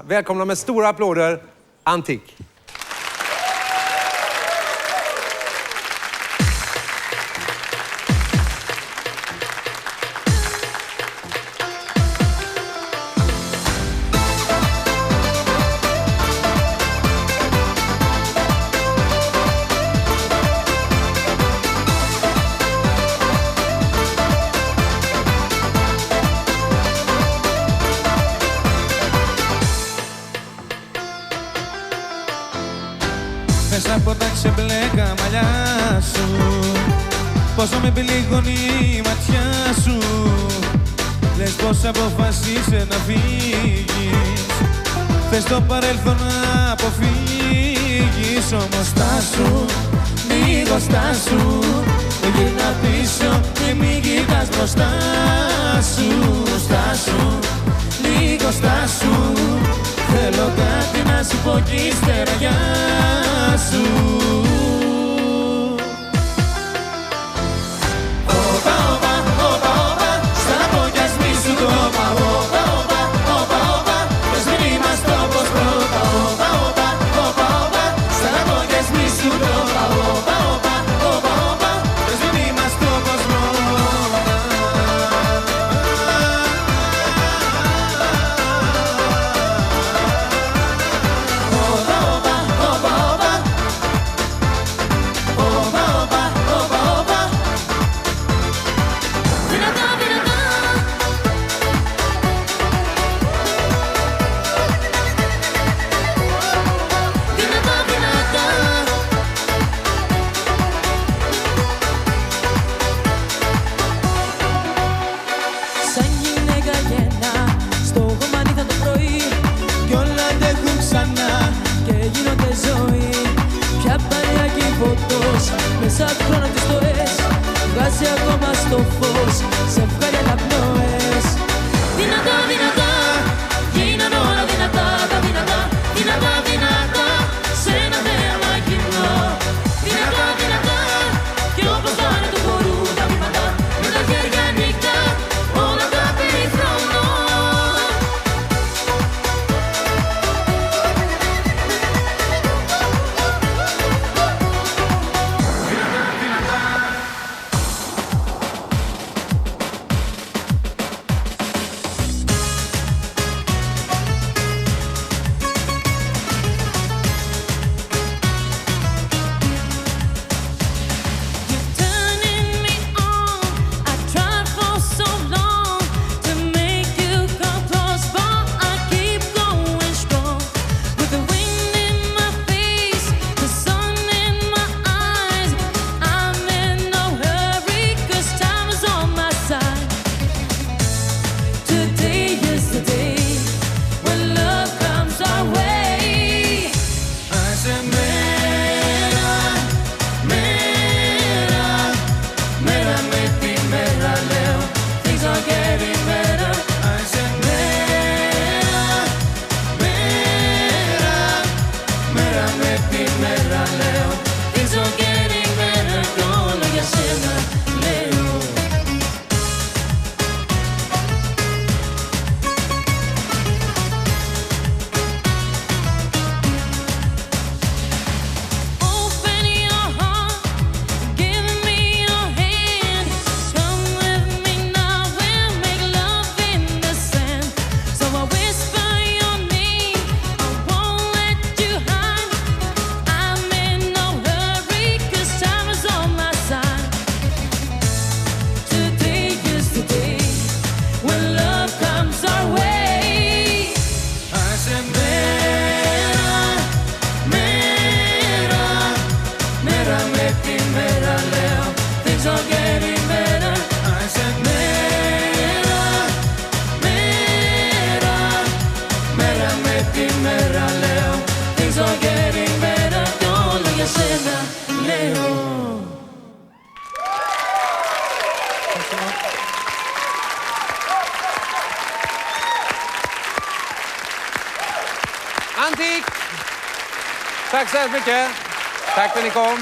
Välkomna med stora applåder, Antik. Μέσα από τα ξεμπλέκα μαλλιά σου, πόσο με πληγώνει η ματιά σου. Λες πως αποφασίσε να φύγεις, θες το παρέλθον να αποφύγεις. Όμως στάσου, λίγο στάσου, γύρνα πίσω και μην κοιτάς μπροστά σου. Στάσου, λίγο στάσου, θέλω κάτι να σου πω κι ύστερα γεια σου. Όπα, όπα, όπα, όπα, στα πόδια σμίσου το όπα. Όπα, όπα, όπα, όπα, πες μην είμαστε όπως πρώτα. Όπα, όπα, όπα, όπα, στα πόδια σμίσου το όπα. Όπα, όπα, όπα, όπα, πες μην είμαστε όπως πρώτα. Μέσα του χρόνου τις στοές βγάζει ακόμα στο φως, σε βγάλει αναπνοές. Δυνατά, δυνατά, γίναν όλα δυνατά. Τα δυνατά, δυνατά, δυνατά, σε ένα θέαμα κοινό. Δυνατά, δυνατά, κι όπως πάνε του χορού τα βήματα, με τα χέρια ανοιχτά, όλα τα περιφρονώ. Antik! Tack så hemskt mycket. Tack för att ni kom.